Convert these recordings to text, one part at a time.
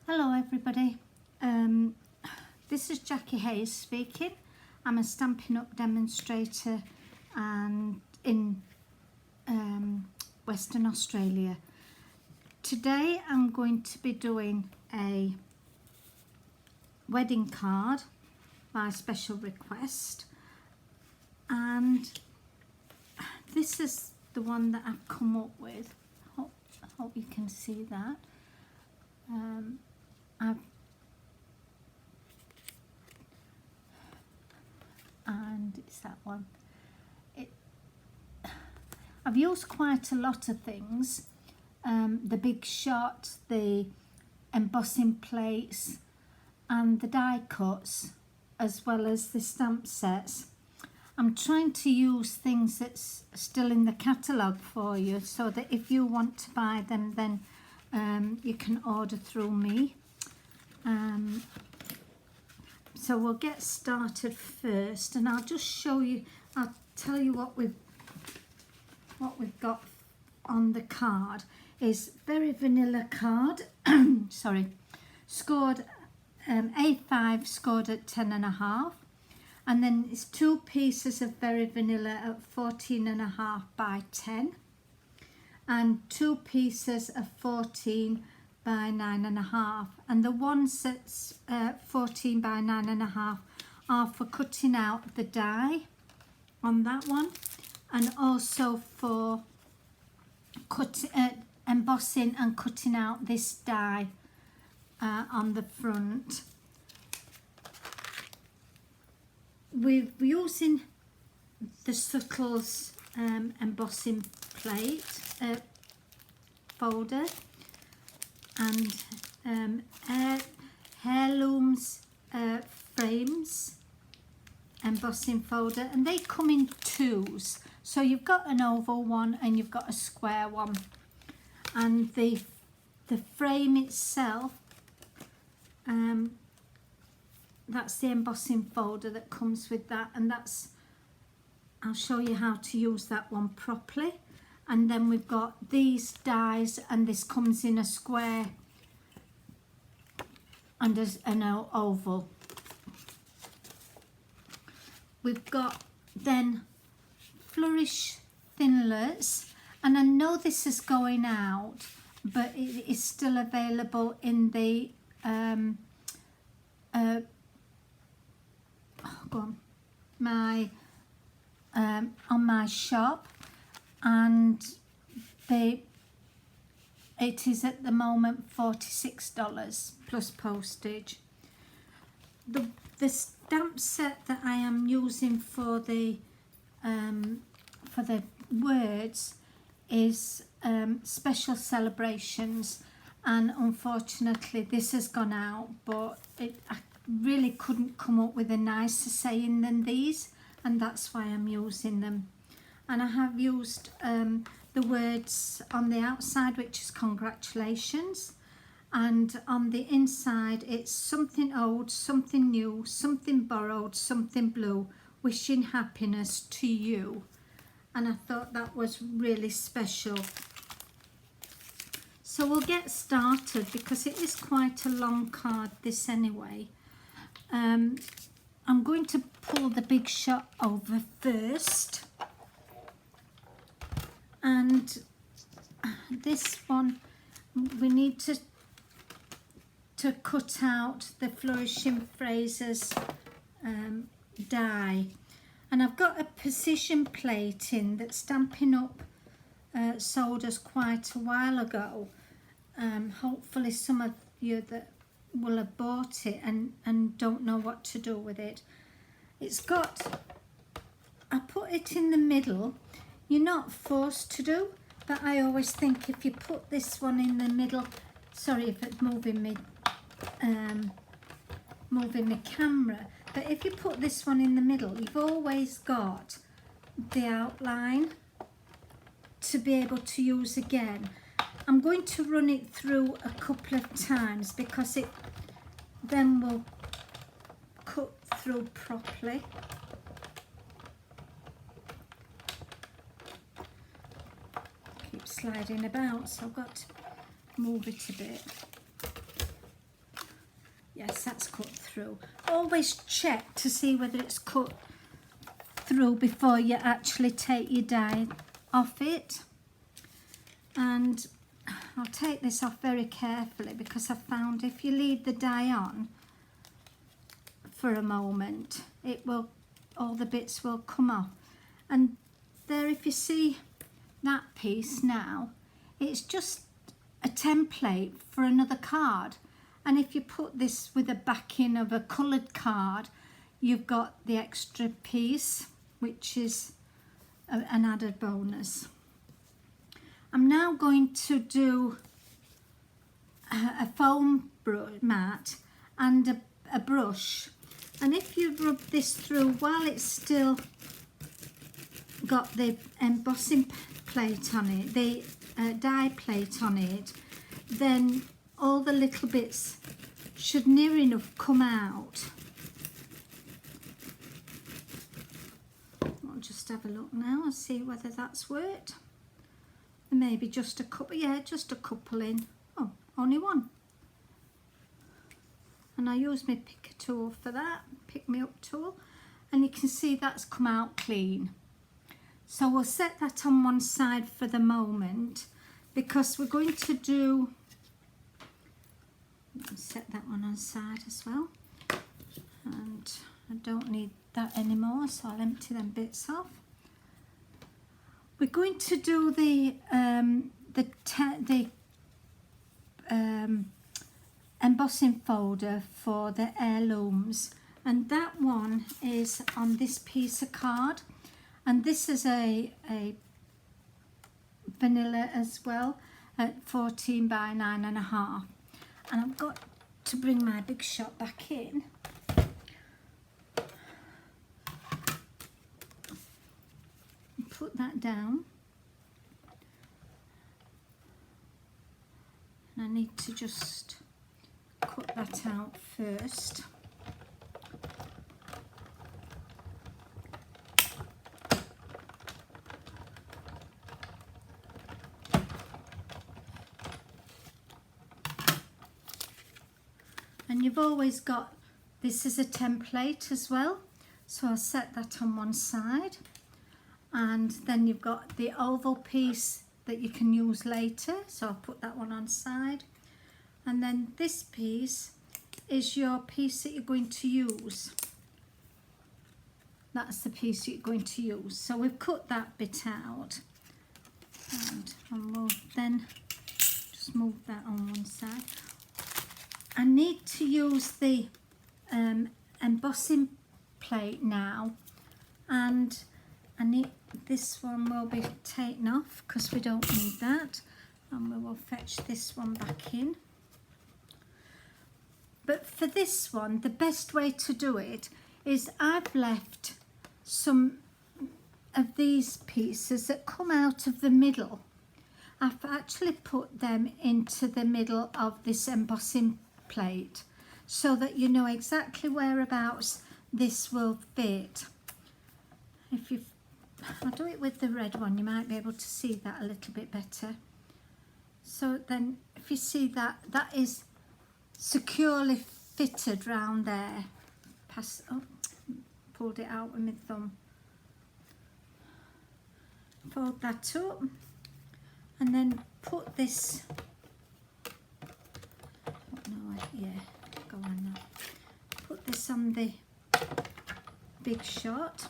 Hello everybody, this is Jackie Hayes speaking. I'm a Stampin' Up demonstrator and in Western Australia. Today I'm going to be doing a wedding card by special request, and this is the one that I've come up with. Hope you can see that. And it's that one. I've used quite a lot of things, the Big Shot, the embossing plates and the die cuts, as well as the stamp sets. I'm trying to use things that's still in the catalogue for you, so that if you want to buy them, then you can order through me. So we'll get started first, and I'll just show you, I'll tell you what we've got on the card. Is very vanilla card, sorry, scored A5, scored at 10.5, and then it's 2 pieces of very vanilla at 14.5 by 10, and 2 pieces of 14 by 9.5, and the ones that's 14 by 9.5 are for cutting out the die on that one, and also for embossing and cutting out this die on the front. We're using the Subtles embossing plate folder, and Heirlooms frames embossing folder, and they come in 2s. So you've got an oval one and you've got a square one, and the frame itself, that's the embossing folder that comes with that, and that's, I'll show you how to use that one properly. And then we've got these dies, and this comes in a square and an oval. We've got then Flourish Thinlers, and I know this is going out, but it is still available in the on my shop, and it is at the moment $46 plus postage. The stamp set that I am using for the words is Special Celebrations, and unfortunately this has gone out, but I really couldn't come up with a nicer saying than these, and that's why I'm using them. And I have used the words on the outside, which is congratulations, and on the inside it's something old, something new, something borrowed, something blue, wishing happiness to you. And I thought that was really special. So we'll get started, because it is quite a long card, this anyway. I'm going to pull the Big Shot over first, and this one we need to cut out the Flourishing Phrases die, and I've got a precision plating that Stampin' Up sold us quite a while ago. Hopefully some of you that will have bought it and don't know what to do with it. It's got, I put it in the middle. You're not forced to do, but I always think if you put this one in the middle, sorry if it's moving the camera, but if you put this one in the middle, you've always got the outline to be able to use again. I'm going to run it through a couple of times, because it then will cut through properly. Keep sliding about, so I've got to move it a bit. Yes, that's cut through. Always check to see whether it's cut through before you actually take your die off it. And I'll take this off very carefully because I found if you leave the die on for a moment, it will, all the bits will come off. And there, if you see that piece now, it's just a template for another card. And if you put this with a backing of a coloured card, you've got the extra piece, which is an added bonus. I'm now going to do a foam mat and a brush. And if you rub this through while it's still got the embossing plate on it, the die plate on it, then all the little bits should near enough come out. I'll just have a look now and see whether that's worked. Maybe just a couple, yeah, just a couple in. Oh, only one. And I use my picker tool for that, pick me up tool, and you can see that's come out clean. So we'll set that on one side for the moment because we're going to do, set that one on side as well. And I don't need that anymore, so I'll empty them bits off. We're going to do the embossing folder for the heirlooms, and that one is on this piece of card, and this is a vanilla as well at 14 by 9.5, and I've got to bring my Big Shot back in. Put that down, and I need to just cut that out first. And you've always got, this is a template as well, so I'll set that on one side. And then you've got the oval piece that you can use later, so I'll put that one on side. And then this piece is your piece that you're going to use. That's the piece that you're going to use. So we've cut that bit out. And we'll then just move that on one side. I need to use the embossing plate now, and I need, this one will be taken off because we don't need that, and we will fetch this one back in. But for this one, the best way to do it is I've left some of these pieces that come out of the middle. I've actually put them into the middle of this embossing plate so that you know exactly whereabouts this will fit. If you, I'll do it with the red one, you might be able to see that a little bit better. So then if you see that, that is securely fitted round there. Pass, oh, pulled it out with my thumb. Fold that up and then put this, yeah, go on now. Put this on the Big Shot.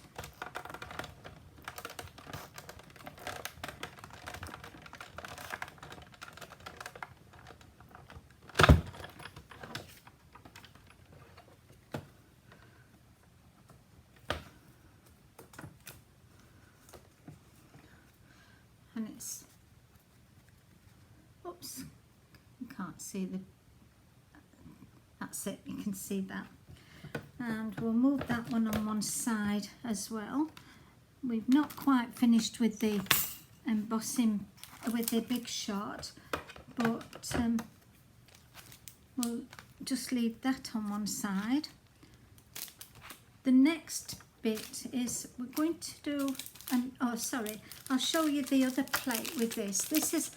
And it's, oops, you can't see the, that's it, you can see that. And we'll move that one on one side as well. We've not quite finished with the embossing with the Big Shot, but we'll just leave that on one side. The next bit is we're going to do, oh sorry, I'll show you the other plate with this. This is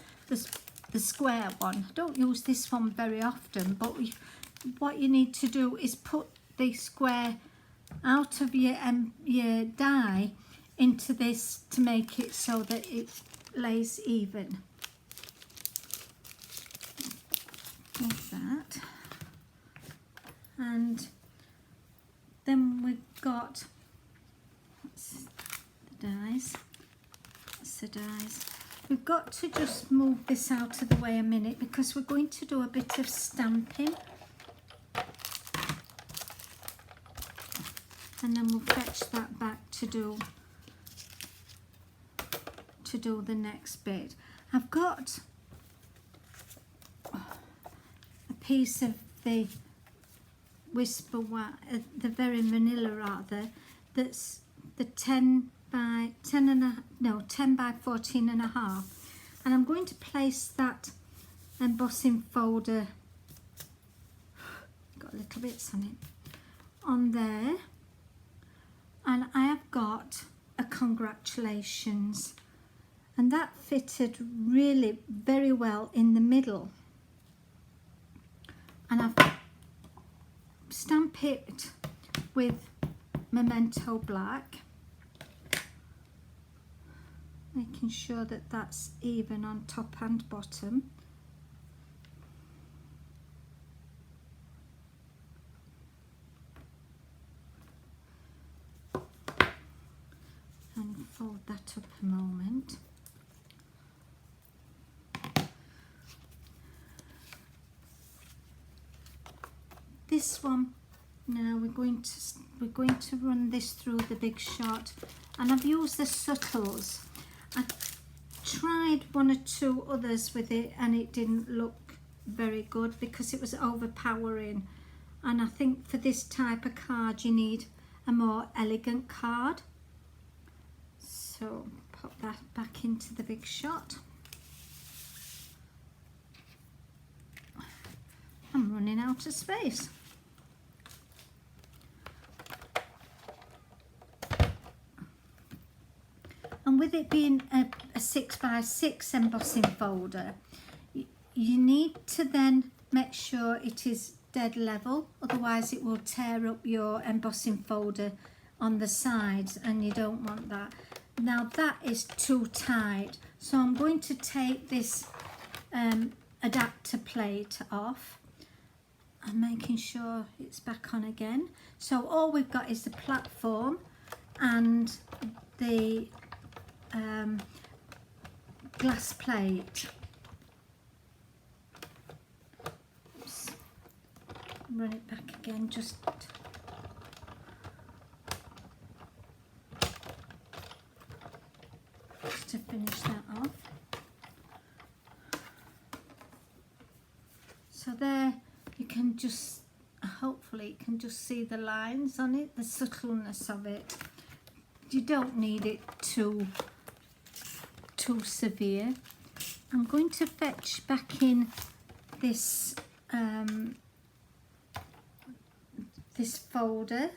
the square one. I don't use this one very often, but what you need to do is put the square out of your die into this to make it so that it lays even. Like that. And then we've got the dies. That's the dies. We've got to just move this out of the way a minute because we're going to do a bit of stamping. And then we'll fetch that back to do the next bit. I've got a piece of the Whisper Wax, the Very Vanilla rather, that's the 10 by 14 and a half, and I'm going to place that embossing folder, got little bits on it, on there, and I have got a congratulations, and that fitted really very well in the middle, and I've stamped it with Memento Black, making sure that that's even on top and bottom. And fold that up a moment. This one now we're going to run this through the Big Shot, and I've used the Subtles. I tried one or two others with it and it didn't look very good because it was overpowering, and I think for this type of card you need a more elegant card. So pop that back into the Big Shot. I'm running out of space. And with it being a 6x6 embossing folder, you need to then make sure it is dead level, otherwise it will tear up your embossing folder on the sides, and you don't want that. Now that is too tight, so I'm going to take this adapter plate off and making sure it's back on again. So all we've got is the platform and the glass plate. Oops. Run it back again, just to finish that off. So there you can just, hopefully you can just see the lines on it, the subtleness of it. You don't need it too severe. I'm going to fetch back in this this folder,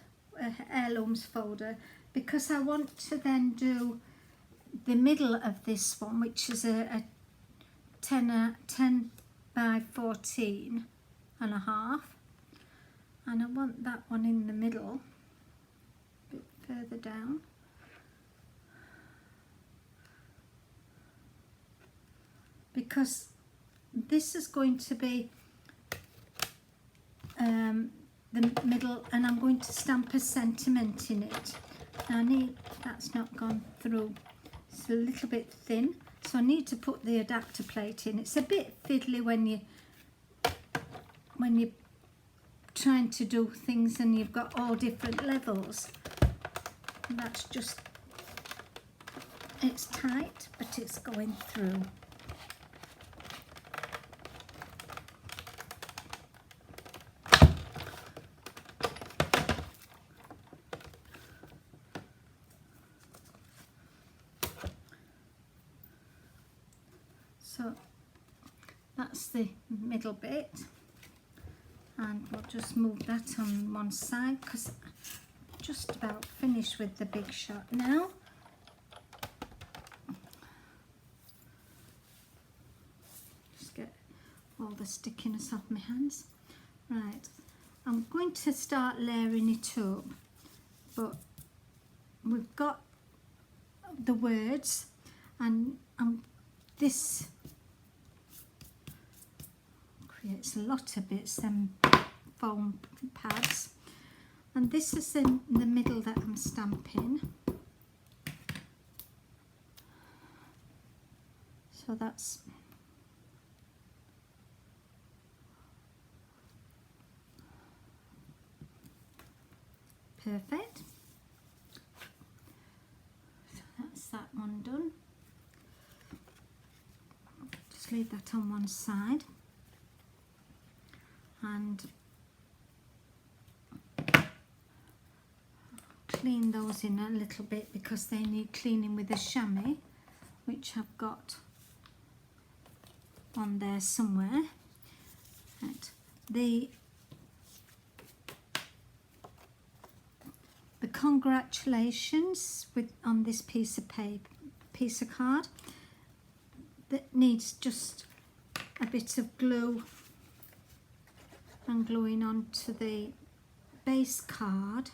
heirlooms folder, because I want to then do the middle of this one, which is a 10 by 14 and a half, and I want that one in the middle, a bit further down. Because this is going to be the middle, and I'm going to stamp a sentiment in it. Now I need, that's not gone through, it's a little bit thin, so I need to put the adapter plate in. It's a bit fiddly when you're trying to do things and you've got all different levels. And that's just, it's tight, but it's going through. So that's the middle bit, and we'll just move that on one side because I'm just about finished with the Big Shot now. Just get all the stickiness off my hands. Right, I'm going to start layering it up, but we've got the words, and this creates a lot of bits, them foam pads, and this is in the middle that I'm stamping. So that's perfect. So that's that one done. Just leave that on one side, and clean those in a little bit because they need cleaning with a chamois, which I've got on there somewhere. Right. The congratulations on this piece of card, that needs just a bit of glue and gluing onto the base card.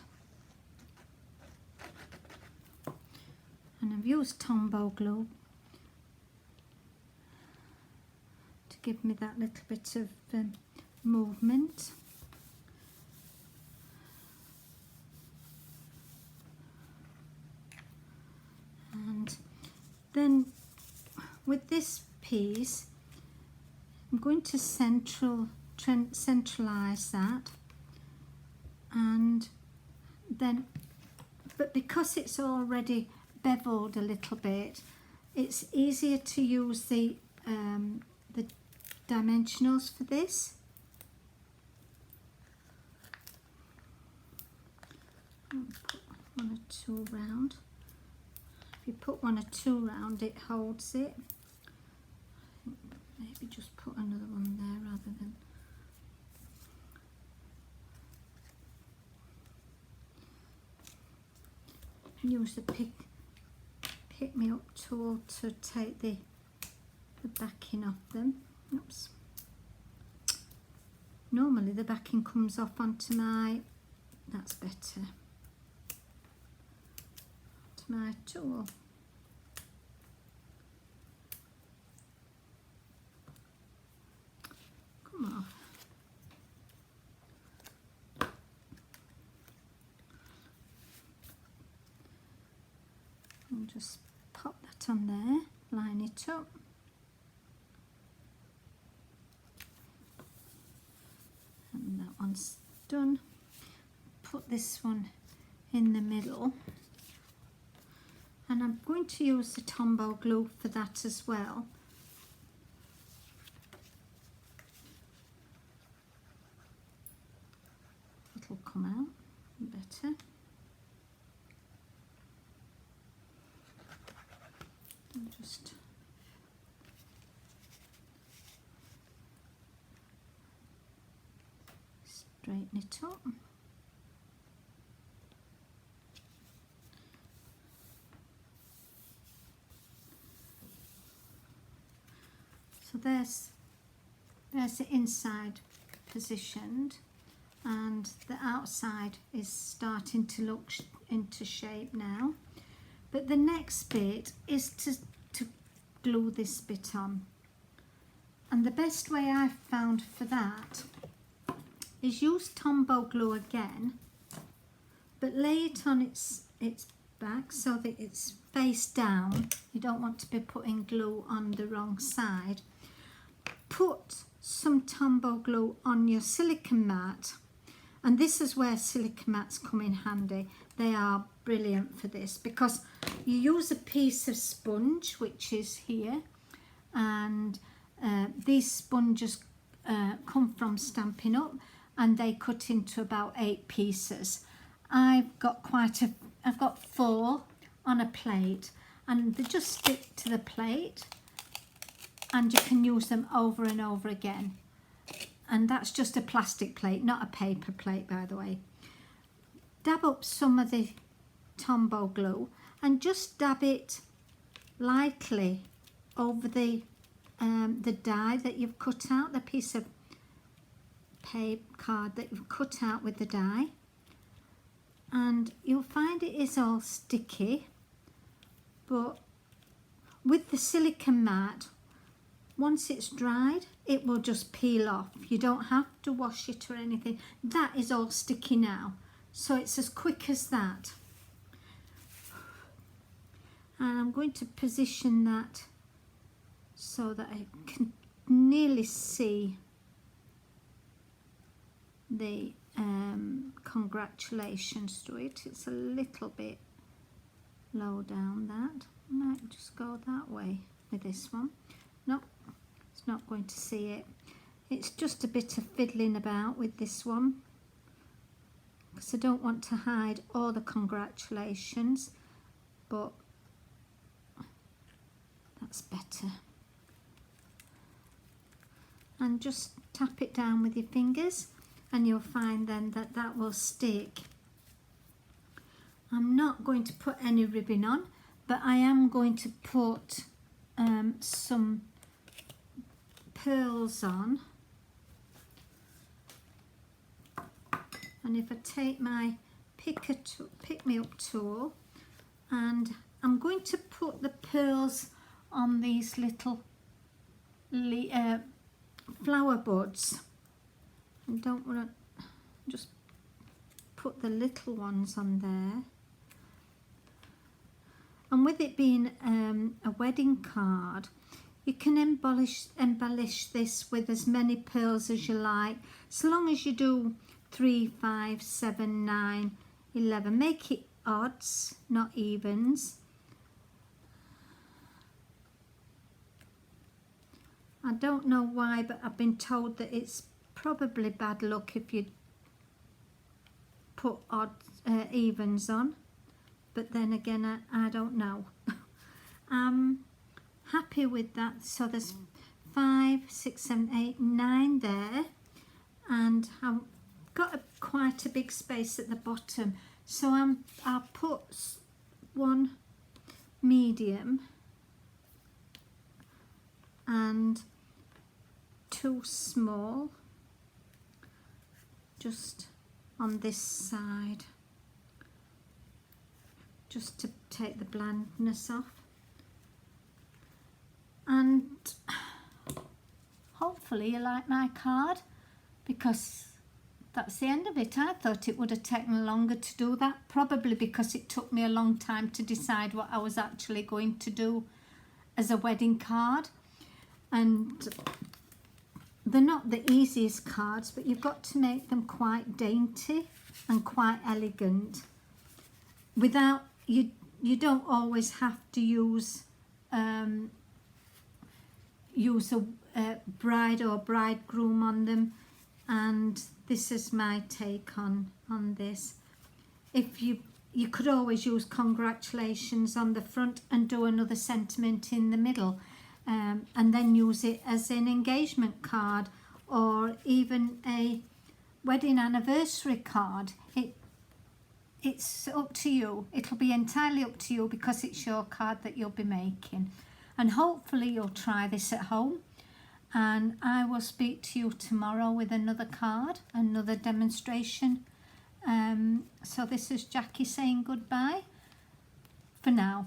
And I've used Tombow glue to give me that little bit of movement. And then with this piece, I'm going to centralize that, and then, but because it's already beveled a little bit, it's easier to use the dimensionals for this. I'll put one or two round. If you put one or two round, it holds it. Maybe just put another one there rather than. Use the pick me up tool to take the backing off them. Oops. Normally the backing comes off onto my, that's better, to my tool. Come off. And just pop that on there, line it up. And that one's done. Put this one in the middle. And I'm going to use the Tombow glue for that as well. It'll come out better. And just straighten it up. So there's the inside positioned, and the outside is starting to look into shape now. But the next bit is to glue this bit on. And the best way I've found for that is use Tombow glue again, but lay it on its back so that it's face down. You don't want to be putting glue on the wrong side. Put some Tombow glue on your silicone mat, and this is where silicone mats come in handy. They are brilliant for this because you use a piece of sponge, which is here, and these sponges come from Stampin' Up, and they cut into about 8 pieces. I've got 4 on a plate, and they just stick to the plate, and you can use them over and over again. And that's just a plastic plate, not a paper plate, by the way. Dab up some of the Tombow glue and just dab it lightly over the die that you've cut out, the piece of card that you've cut out with the die, and you'll find it is all sticky, but with the silicone mat, once it's dried, it will just peel off. You don't have to wash it or anything. That is all sticky now, so it's as quick as that. And I'm going to position that so that I can nearly see the congratulations to it. It's a little bit low down, that. I might just go that way with this one. Nope, it's not going to see it. It's just a bit of fiddling about with this one, because I don't want to hide all the congratulations, but that's better. And just tap it down with your fingers, and you'll find then that that will stick. I'm not going to put any ribbon on, but I am going to put some pearls on. And if I take my pick me up tool, and I'm going to put the pearls on these little flower buds. I don't want to just put the little ones on there. And with it being a wedding card, you can embellish this with as many pearls as you like, so long as you do 3, 5, 7, 9, 11. Make it odds, not evens. I don't know why, but I've been told that it's probably bad luck if you put evens on. But then again, I don't know. I'm happy with that. So there's 5, 6, 7, 8, 9 there. And I've got quite a big space at the bottom. So I'll put one medium and 2 small just on this side, just to take the blandness off. And hopefully you like my card, because that's the end of it. I thought it would have taken longer to do that, probably because it took me a long time to decide what I was actually going to do as a wedding card. And they're not the easiest cards, but you've got to make them quite dainty and quite elegant. Without, you don't always have to use a bride or bridegroom on them. And this is my take on this. If you could always use congratulations on the front and do another sentiment in the middle. And then use it as an engagement card or even a wedding anniversary card. It's up to you. It'll be entirely up to you, because it's your card that you'll be making. And hopefully you'll try this at home. And I will speak to you tomorrow with another card, another demonstration. So this is Jackie saying goodbye for now.